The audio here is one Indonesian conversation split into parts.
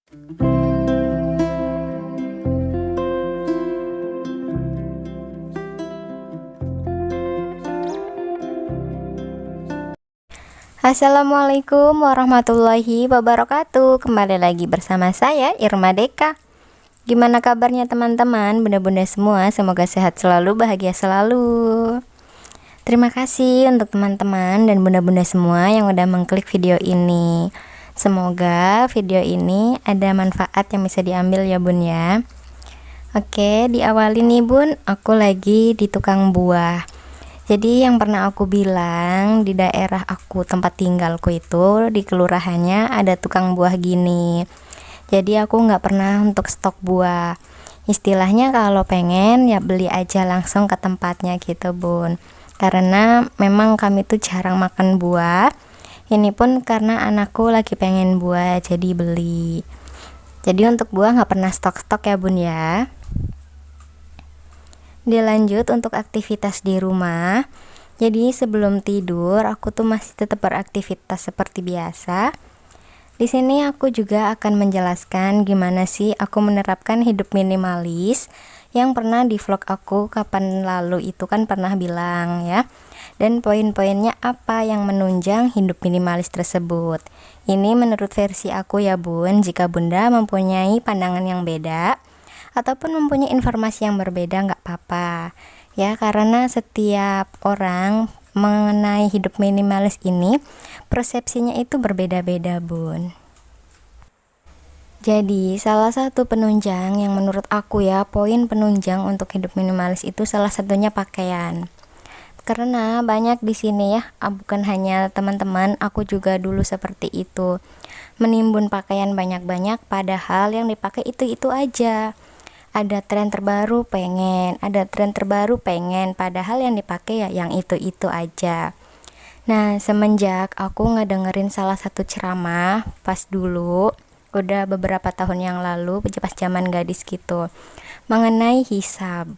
Assalamualaikum warahmatullahi wabarakatuh. Kembali lagi bersama saya Irma Deka. Gimana kabarnya teman-teman, bunda-bunda semua? Semoga sehat selalu, bahagia selalu. Terima kasih untuk teman-teman dan bunda-bunda semua yang udah mengklik video ini. Semoga video ini ada manfaat yang bisa diambil ya bun ya. Oke, diawali nih bun, aku lagi di tukang buah. Jadi yang pernah aku bilang, di daerah aku tempat tinggalku itu di kelurahannya ada tukang buah gini. Jadi aku nggak pernah untuk stok buah. Istilahnya kalau pengen ya beli aja langsung ke tempatnya gitu bun. Karena memang kami tuh jarang makan buah. Ini pun karena anakku lagi pengen buah jadi beli. Jadi untuk buah nggak pernah stok-stok ya bun ya. Dilanjut untuk aktivitas di rumah. Jadi sebelum tidur aku tuh masih tetap beraktivitas seperti biasa. Di sini aku juga akan menjelaskan gimana sih aku menerapkan hidup minimalis yang pernah di vlog aku kapan lalu itu kan pernah bilang ya. Dan poin-poinnya apa yang menunjang hidup minimalis tersebut. Ini menurut versi aku ya bun. Jika bunda mempunyai pandangan yang beda ataupun mempunyai informasi yang berbeda nggak apa-apa ya, karena setiap orang mengenai hidup minimalis ini persepsinya itu berbeda-beda bun. Jadi salah satu penunjang yang menurut aku ya, poin penunjang untuk hidup minimalis itu salah satunya pakaian. Karena banyak di sini ya, bukan hanya teman-teman, aku juga dulu seperti itu, menimbun pakaian banyak-banyak padahal yang dipakai itu-itu aja. Ada tren terbaru pengen, ada tren terbaru pengen, padahal yang dipakai ya yang itu-itu aja. Nah, semenjak aku ngedengerin salah satu ceramah pas dulu, udah beberapa tahun yang lalu, pas zaman gadis gitu, mengenai hisab.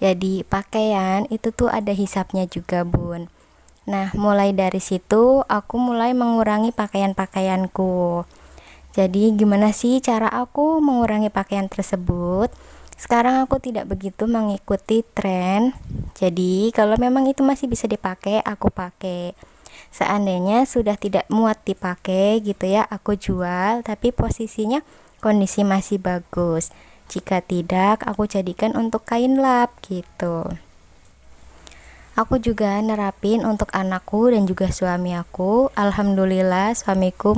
Jadi pakaian itu tuh ada hisabnya juga bun. Nah, mulai dari situ aku mulai mengurangi pakaian-pakaianku. Jadi gimana sih cara aku mengurangi pakaian tersebut? Sekarang aku tidak begitu mengikuti tren. Jadi kalau memang itu masih bisa dipakai, aku pakai. Seandainya sudah tidak muat dipakai gitu ya, aku jual, tapi posisinya kondisi masih bagus. Jika tidak, aku jadikan untuk kain lap gitu. Aku juga nerapin untuk anakku dan juga suami aku. Alhamdulillah suamiku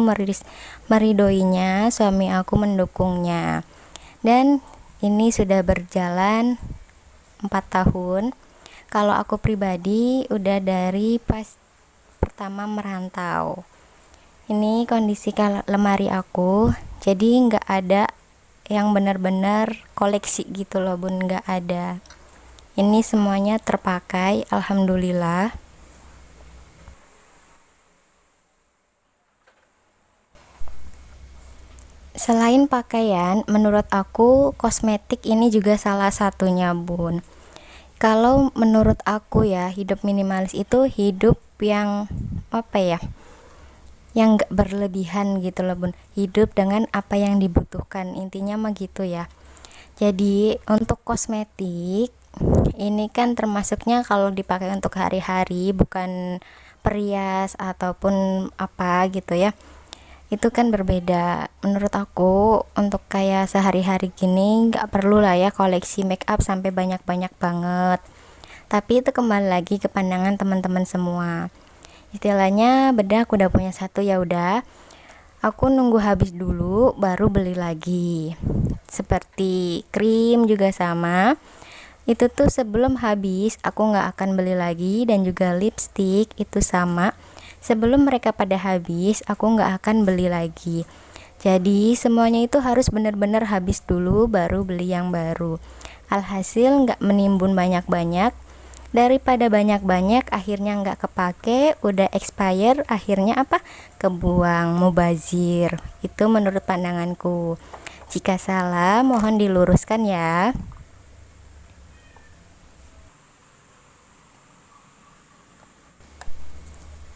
meridoinya, suami aku mendukungnya. Dan ini sudah berjalan 4 tahun. Kalau aku pribadi udah dari pas pertama merantau. Ini kondisi lemari aku. Jadi nggak ada yang benar-benar koleksi gitu loh bun, nggak ada. Ini semuanya terpakai, alhamdulillah. Selain pakaian, menurut aku kosmetik ini juga salah satunya bun. Kalau menurut aku ya, hidup minimalis itu hidup yang apa ya, yang gak berlebihan gitu loh bun. Hidup dengan apa yang dibutuhkan, intinya mah gitu ya. Jadi untuk kosmetik ini kan termasuknya kalau dipakai untuk hari-hari, bukan perias ataupun apa gitu ya. Itu kan berbeda. Menurut aku untuk kayak sehari-hari gini nggak perlu lah ya koleksi make up sampai banyak-banyak banget. Tapi itu kembali lagi ke pandangan teman-teman semua. Istilahnya bedak udah punya satu ya udah. Aku nunggu habis dulu baru beli lagi. Seperti krim juga sama. Itu tuh sebelum habis aku nggak akan beli lagi, dan juga lipstick itu sama. Sebelum mereka pada habis aku nggak akan beli lagi. Jadi semuanya itu harus benar-benar habis dulu baru beli yang baru. Alhasil nggak menimbun banyak-banyak. Daripada banyak-banyak akhirnya nggak kepake, udah expire, akhirnya apa? Kebuang, mubazir. Itu menurut pandanganku. Jika salah mohon diluruskan ya.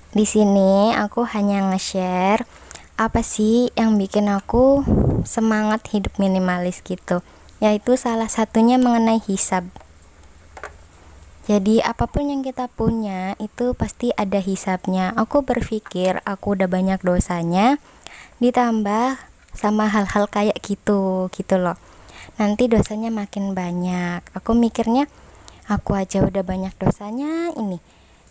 Di sini aku hanya nge-share apa sih yang bikin aku semangat hidup minimalis gitu, yaitu salah satunya mengenai hisab. Jadi apapun yang kita punya itu pasti ada hisabnya. Aku berpikir aku udah banyak dosanya, ditambah sama hal-hal kayak gitu loh, nanti dosanya makin banyak. Aku mikirnya aku aja udah banyak dosanya, ini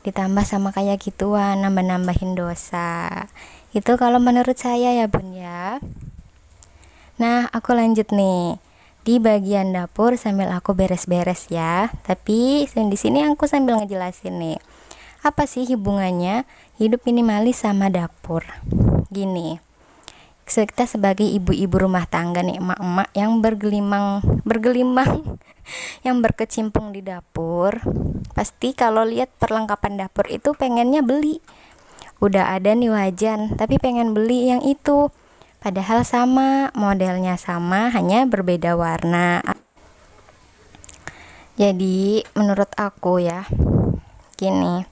ditambah sama kayak gituan, nambah-nambahin dosa. Itu kalau menurut saya ya bun ya. Nah aku lanjut nih di bagian dapur sambil aku beres-beres ya. Tapi di sini aku sambil ngejelasin nih, apa sih hubungannya hidup minimalis sama dapur. Gini, kita sebagai ibu-ibu rumah tangga nih, emak-emak yang bergelimang yang berkecimpung di dapur, pasti kalau lihat perlengkapan dapur itu pengennya beli. Udah ada nih wajan, tapi pengen beli yang itu, padahal sama, modelnya sama, hanya berbeda warna. Jadi menurut aku ya, gini,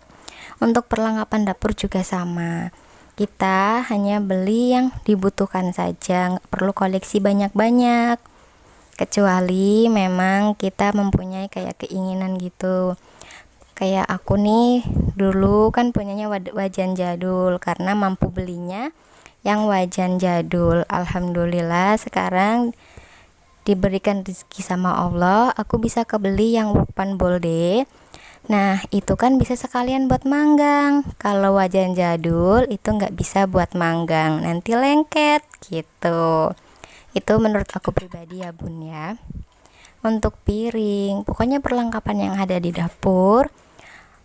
untuk perlengkapan dapur juga sama, kita hanya beli yang dibutuhkan saja, nggak perlu koleksi banyak-banyak, kecuali memang kita mempunyai kayak keinginan gitu. Kayak aku nih dulu kan punyanya wajan jadul, karena mampu belinya yang wajan jadul. Alhamdulillah sekarang diberikan rezeki sama Allah, aku bisa kebeli yang Workpan Bolde. Nah itu kan bisa sekalian buat manggang. Kalau wajan jadul itu nggak bisa buat manggang, nanti lengket gitu. Itu menurut aku pribadi ya bun ya. Untuk piring, pokoknya perlengkapan yang ada di dapur,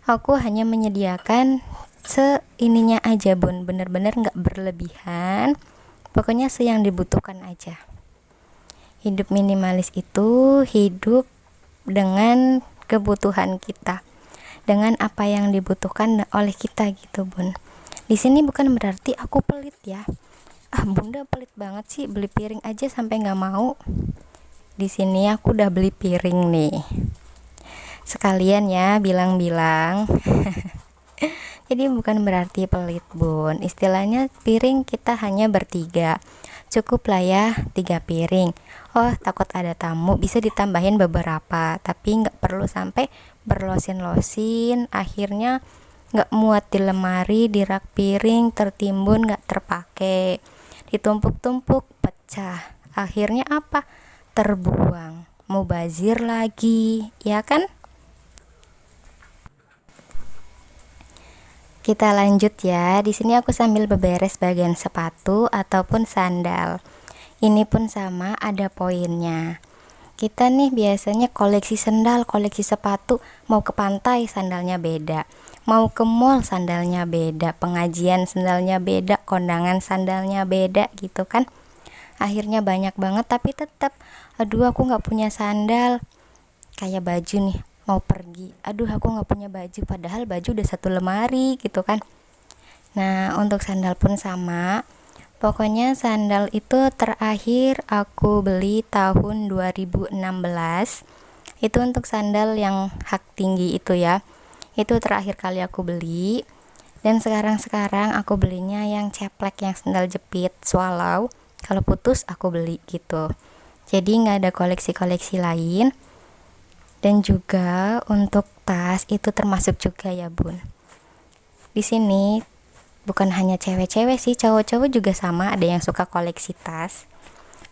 aku hanya menyediakan seininya aja bun, bener-bener nggak berlebihan, pokoknya yang dibutuhkan aja. Hidup minimalis itu hidup dengan kebutuhan kita, dengan apa yang dibutuhkan oleh kita gitu bun. Di sini bukan berarti aku pelit ya. Bunda pelit banget sih, beli piring aja sampai nggak mau. Di sini aku udah beli piring nih. Sekalian ya bilang-bilang. Jadi bukan berarti pelit bun. Istilahnya piring kita hanya bertiga, cukup lah ya 3 piring. Oh takut ada tamu bisa ditambahin beberapa, tapi nggak perlu sampai berlosin-losin, akhirnya nggak muat di lemari, di rak piring, tertimbun, nggak terpakai, ditumpuk-tumpuk, pecah, akhirnya apa? Terbuang, mubazir lagi, ya kan? Kita lanjut ya. Di sini aku sambil beberes bagian sepatu ataupun sandal. Ini pun sama, ada poinnya. Kita nih biasanya koleksi sandal, koleksi sepatu, mau ke pantai sandalnya beda, mau ke mall sandalnya beda, pengajian sandalnya beda, kondangan sandalnya beda gitu kan. Akhirnya banyak banget, tapi tetap aduh aku nggak punya sandal. Kayak baju nih, mau pergi, aduh aku nggak punya baju, padahal baju udah 1 lemari gitu kan. Nah untuk sandal pun sama, pokoknya sandal itu terakhir aku beli tahun 2016. Itu untuk sandal yang hak tinggi itu ya, itu terakhir kali aku beli. Dan sekarang aku belinya yang ceplek, yang sandal jepit swallow, kalau putus aku beli gitu. Jadi nggak ada koleksi-koleksi lain. Dan juga untuk tas itu termasuk juga ya bun. Di sini bukan hanya cewek-cewek sih, cowok-cowok juga sama, ada yang suka koleksi tas.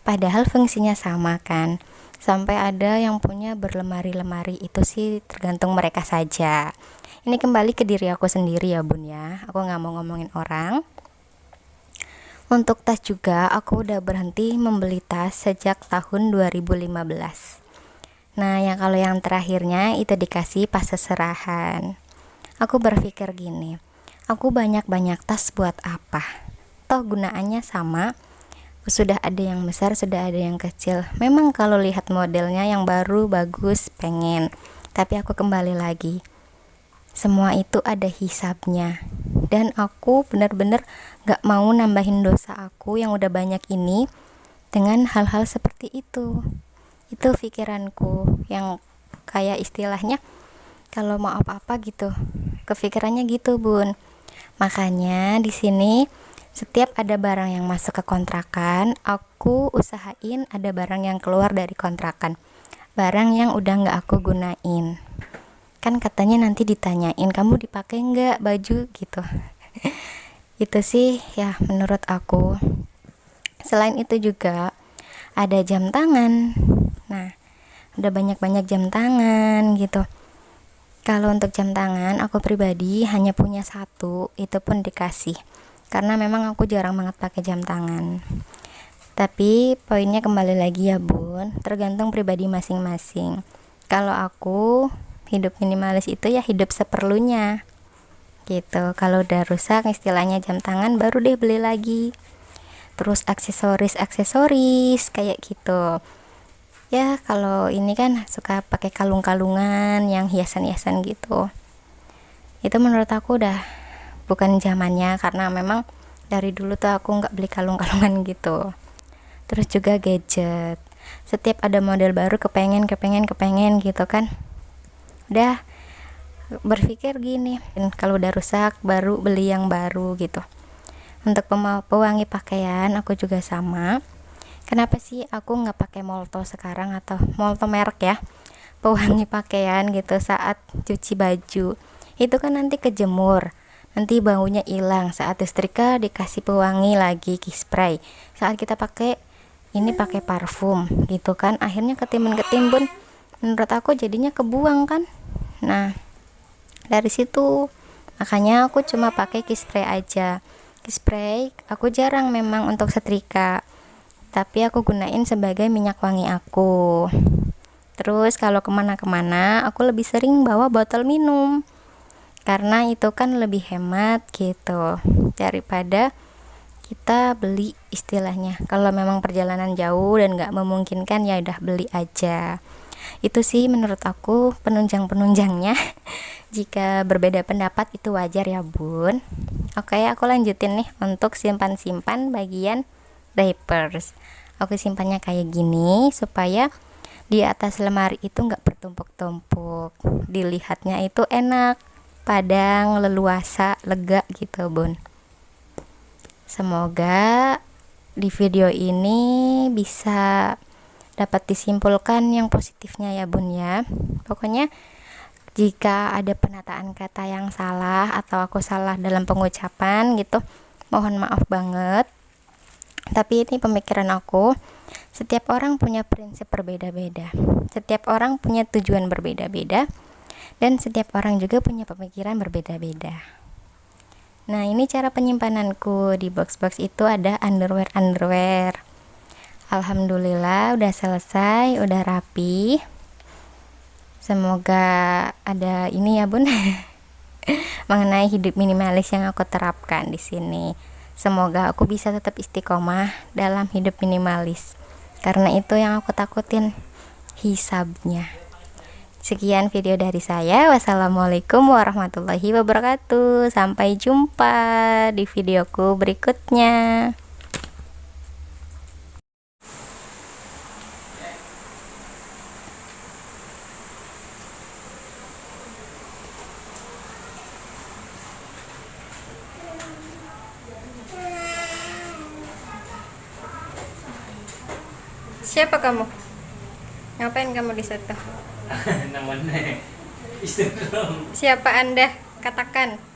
Padahal fungsinya sama kan. Sampai ada yang punya berlemari-lemari, itu sih tergantung mereka saja. Ini kembali ke diri aku sendiri ya bun ya. Aku nggak mau ngomongin orang. Untuk tas juga aku udah berhenti membeli tas sejak tahun 2015. Nah kalau yang terakhirnya itu dikasih pas seserahan. Aku berpikir gini, aku banyak-banyak tas buat apa? Toh gunaannya sama, sudah ada yang besar, sudah ada yang kecil. Memang kalau lihat modelnya yang baru bagus pengen, tapi aku kembali lagi, semua itu ada hisabnya. Dan aku benar-benar gak mau nambahin dosa aku yang udah banyak ini dengan hal-hal seperti itu. Itu pikiranku yang kayak istilahnya kalau mau apa-apa gitu, kepikirannya gitu bun. Makanya di sini setiap ada barang yang masuk ke kontrakan, aku usahain ada barang yang keluar dari kontrakan, barang yang udah nggak aku gunain. Kan katanya nanti ditanyain, kamu dipakai nggak baju gitu. Itu sih ya menurut aku. Selain itu juga ada jam tangan. Nah, udah banyak-banyak jam tangan gitu. Kalau untuk jam tangan, aku pribadi hanya punya satu, itu pun dikasih. Karena memang aku jarang banget pakai jam tangan. Tapi poinnya kembali lagi ya bun, tergantung pribadi masing-masing. Kalau aku, hidup minimalis itu ya hidup seperlunya. Gitu. Kalau udah rusak istilahnya jam tangan, baru deh beli lagi. Terus aksesoris kayak gitu. Ya kalau ini kan suka pakai kalung-kalungan yang hiasan-hiasan gitu, itu menurut aku udah bukan zamannya, karena memang dari dulu tuh aku nggak beli kalung-kalungan gitu. Terus juga gadget, setiap ada model baru kepengen gitu kan, udah berpikir gini, kalau udah rusak baru beli yang baru gitu. Untuk pewangi pakaian aku juga sama. Kenapa sih aku nggak pakai Molto sekarang, atau Molto merek ya, pewangi pakaian gitu saat cuci baju? Itu kan nanti kejemur, nanti baunya hilang. Saat disetrika dikasih pewangi lagi, key spray. Saat kita pakai ini pakai parfum gitu kan, akhirnya ketimbun. Menurut aku jadinya kebuang kan. Nah, dari situ makanya aku cuma pakai key spray aja. Key spray aku jarang memang untuk setrika, tapi aku gunain sebagai minyak wangi aku. Terus kalau kemana-kemana aku lebih sering bawa botol minum, karena itu kan lebih hemat gitu daripada kita beli istilahnya. Kalau memang perjalanan jauh dan gak memungkinkan ya udah beli aja. Itu sih menurut aku penunjang-penunjangnya. Jika berbeda pendapat itu wajar ya bun. Oke, aku lanjutin nih untuk simpan-simpan bagian diapers. Aku simpannya kayak gini supaya di atas lemari itu nggak bertumpuk-tumpuk, dilihatnya itu enak, padang, leluasa, lega gitu bun. Semoga di video ini bisa dapat disimpulkan yang positifnya ya bun ya. Pokoknya jika ada penataan kata yang salah atau aku salah dalam pengucapan gitu, mohon maaf banget. Tapi ini pemikiran aku, setiap orang punya prinsip berbeda-beda, setiap orang punya tujuan berbeda-beda, dan setiap orang juga punya pemikiran berbeda-beda. Nah, ini cara penyimpananku. Di box-box itu ada underwear. Alhamdulillah udah selesai, udah rapi. Semoga ada ini ya bun mengenai hidup minimalis yang aku terapkan di sini. Semoga aku bisa tetap istiqomah dalam hidup minimalis, karena itu yang aku takutin, hisabnya. Sekian video dari saya. Wassalamualaikum warahmatullahi wabarakatuh. Sampai jumpa di videoku berikutnya. Siapa kamu? Ngapain kamu di situ? Namanya Instagram. Siapa Anda? Katakan.